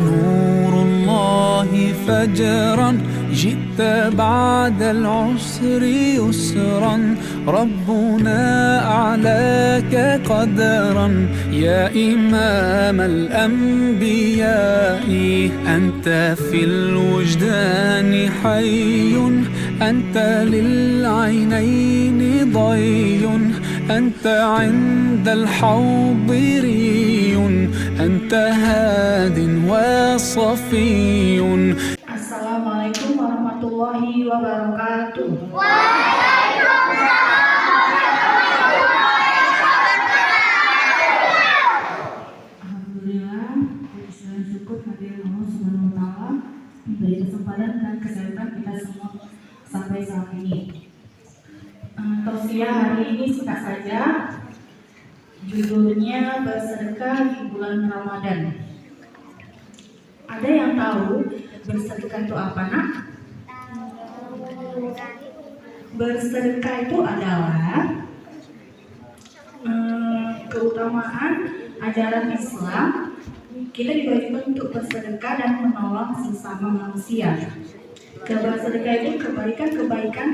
نور الله فجرا جئت بعد العسر يسرا ربنا أعلاك قدرا يا إمام الأنبياء أنت في الوجدان حي أنت للعينين ضي أنت عند الحوض ري أنت هاد وصفي. Assalamualaikum warahmatullahi wabarakatuh. Alhamdulillah, puji dan syukur kehadirat Allah Subhanahu wa taala memberi kesempatan dan kesehatan kita semua sampai saat ini. Tausiah hari ini singkat saja. Judulnya bersedekah di bulan Ramadan. Ada yang tahu bersedekah itu apa, nak? Bersedekah itu adalah keutamaan ajaran Islam. Kita diwajibkan untuk bersedekah dan menolong sesama manusia. Bersedekah itu kebaikan-kebaikan.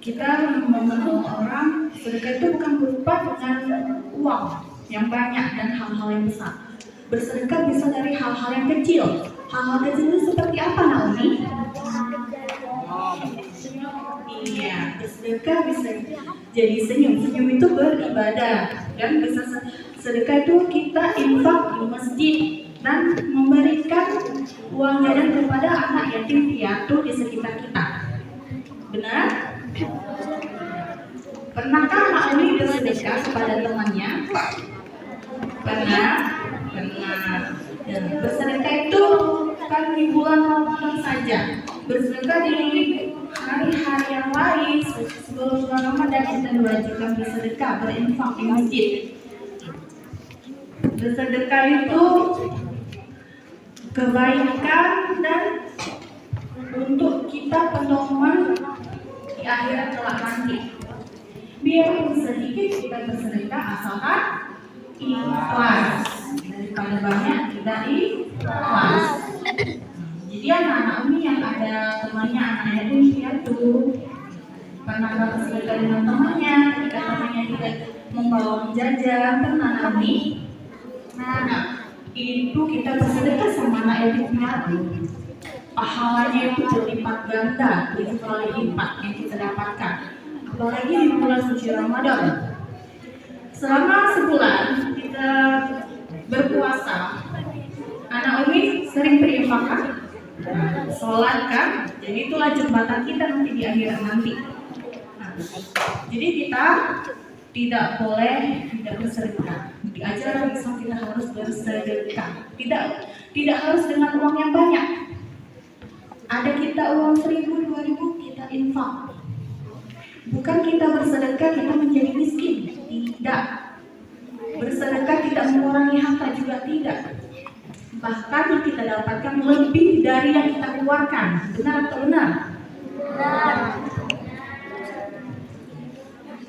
Kita menolong orang. Sedekah itu bukan berupa dengan uang yang banyak dan hal-hal yang besar. Bersedekah bisa dari hal-hal yang kecil. Hal-hal kecil itu seperti apa, Naomi? Iya, bersedekah bisa jadi senyum. Senyum itu beribadah. Dan bisa sedekah itu kita infak di masjid dan memberikan uang jajan kepada anak yatim piatu di sekitar kita. Benar? Pernahkah Naomi bersedekah kepada temannya? Pernah? Bersedekah itu kan di bulan Ramadan saja. Bersedekah di hari-hari yang lain sebelum bulan Ramadan kita diwajibkan bersedekah, berinfak di masjid. Bersedekah itu kebaikan dan untuk kita pedoman di akhirat kelak nanti. Biarpun sedikit kita bersedekah asalkan ikhlas. Daripada banyak kita ikhlas. Jadi anak-anak Umi yang ada temannya anak yatim piatu pernah bersedekah dengan temannya, ketika temannya tidak membawa jajan, pernah Umi? Nah, itu kita bersedekah sama anak yatim piatu. Pahalanya itu berlipat ganda, 7 kali lipat yang kita dapatkan. Apalagi di bulan suci Ramadan. Selama sebulan kita berpuasa, anak Umi sering berinfak kan? Sholat kan? Jadi itulah jembatan kita nanti di akhirat nanti. Jadi kita tidak boleh tidak bersedekah. Di ajaran Islam kita harus bersedekah. Tidak harus dengan uang yang banyak. Ada kita uang 1.000, 2.000 kita infak. Bukan kita bersedekah kita menjadi miskin, tidak. Bersedekah tidak mengurangi harta juga tidak. Bahkan yang kita dapatkan lebih dari yang kita keluarkan. Benar atau benar? Benar.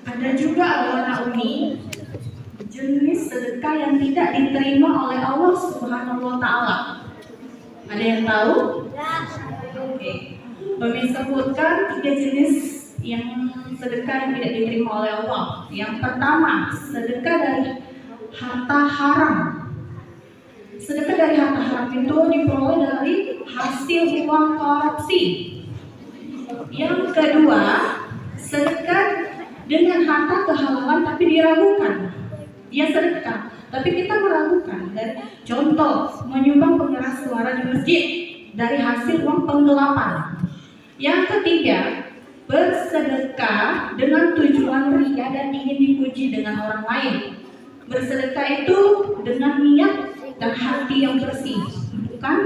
Ada juga anak Umi jenis sedekah yang tidak diterima oleh Allah Subhanahu wa taala. Ada yang tahu? Oke. Umi sebutkan 3 jenis yang sedekah yang tidak diterima oleh Allah. Yang pertama, sedekah dari harta haram. Sedekah dari harta haram itu diperoleh dari hasil uang korupsi. Yang kedua, sedekah dengan harta kehalalan tapi diragukan. Dia sedekah, tapi kita meragukan. Contoh, menyumbang pengeras suara di masjid dari hasil uang penggelapan. Yang ketiga, bersedekah dengan tujuan ria dan ingin dipuji dengan orang lain. Bersedekah itu dengan niat dan hati yang bersih. Bukan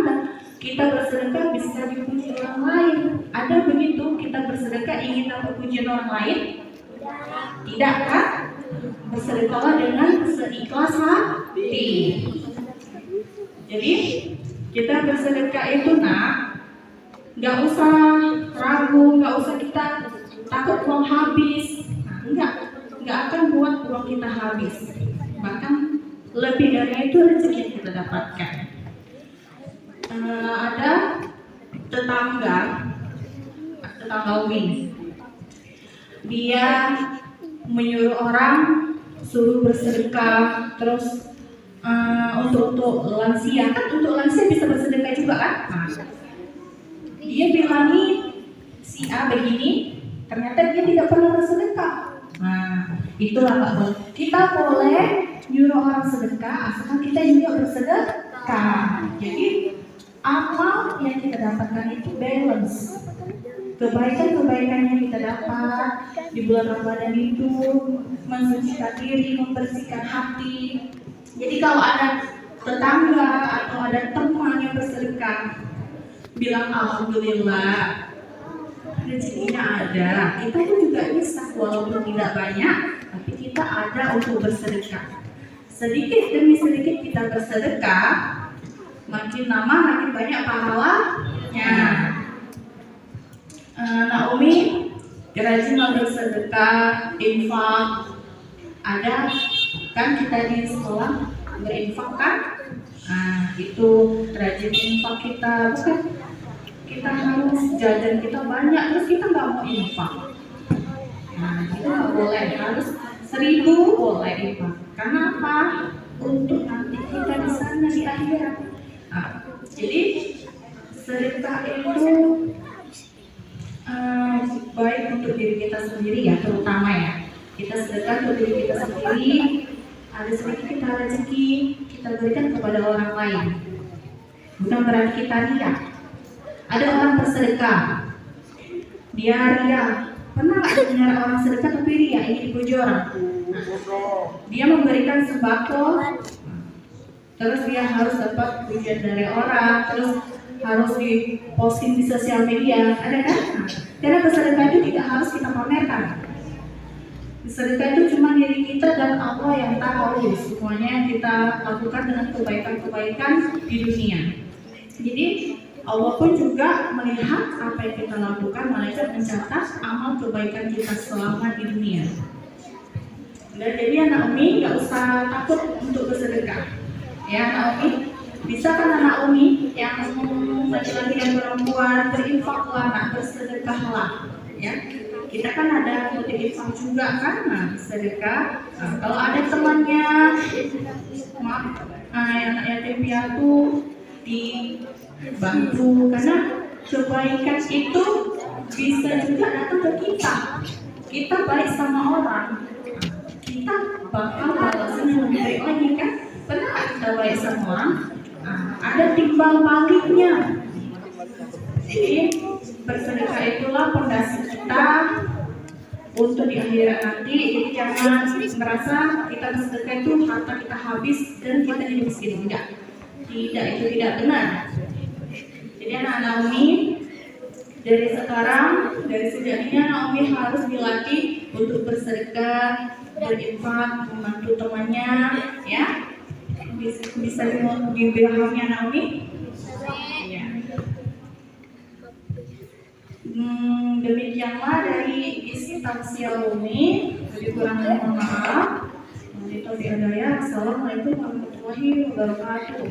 kita bersedekah bisa dipuji orang lain. Ada begitu kita bersedekah ingin dapat pujian orang lain? Tidak kan? Bersedekahlah dengan seikhlas hati. Jadi kita bersedekah itu nggak usah ragu, nggak usah kita takut uang habis. Nggak akan buat uang kita habis. Bahkan lebih dari itu rezeki yang kita dapatkan. ada tetangga Umi. Dia menyuruh orang suruh bersedekah, terus untuk lansia kan, untuk lansia bisa bersedekah juga kan? Nah, dia bilangin si A begini, ternyata dia tidak pernah bersedekah. Nah, itulah Pak Bos. Kita boleh nyuruh orang sedekah asalkan kita juga bersedekah. Jadi amal yang kita dapatkan itu balance. Kebaikan-kebaikan yang kita dapat di bulan Ramadan itu mensucikan diri, membersihkan hati. Jadi kalau ada tetangga atau ada teman yang bersedekah, bilang alhamdulillah, rezekinya ada. Kita pun juga bisa, walaupun tidak banyak, tapi kita ada untuk bersedekah. Sedikit demi sedikit kita bersedekah, makin lama makin banyak pahalanya. Naomi rajin bersedekah, infak. Ada kan kita di sekolah berinfak kan? Nah, itu rajin infak kita, bukan kita harus jajan kita banyak terus kita nggak mau infak. Nah, itu nggak boleh, harus 1000 boleh infak. Karena apa? Untuk nanti kita di sana di akhirat. Nah, jadi sedekah itu baik untuk diri kita sendiri ya, terutama ya. Kita sedekah untuk diri kita sendiri, ada sedikit kita rezeki kita berikan kepada orang lain. Bukan berarti kita riak. Ada orang bersedekah, dia riak. Pernah nggak dengar orang sedekah tapi riak, ingin dipuji orang? Dia memberikan sembako, terus dia harus dapat pujian dari orang, terus harus diposting di sosial media, ada kan? Karena bersedekah itu tidak harus kita pamerkan. Bersedekah itu cuma diri kita dan Allah yang tahu semuanya yang kita lakukan dengan kebaikan-kebaikan di dunia. Jadi Allah pun juga melihat apa yang kita lakukan, malaikat mencatat amal kebaikan kita selama di dunia. Dan jadi anak Umi nggak usah takut untuk bersedekah. Ya anak Umi, bisa kan anak Umi yang laki-laki dan perempuan berinfaklah, nah, bersedekahlah. Ya, kita kan ada kutip infak juga kan, nah, sedekah. Nah, kalau ada temannya, maaf, yang yatim piatu dibantu, karena kebaikan itu bisa juga datang ke kita. Kita baik sama orang, kita bakal balasnya lebih baik lagi kan? Pernah kita baik sama orang, ada timbal baliknya. Jadi bersedekah itulah fondasi kita untuk di akhirat nanti. Jadi jangan merasa kita bersedekah itu harta kita habis dan kita jadi miskin. Tidak, itu tidak benar. Jadi anak-anak Umi dari sekarang, dari sejak ini anak Umi harus dilatih untuk bersedekah, berinfak, membantu temannya, ya. Bisa dipahami anak Umi? Ya. Demikianlah dari isi tausiah Umi. Jadi kurang lebih mohon maaf. Itu diadaya. Assalamualaikum warahmatullahi wabarakatuh.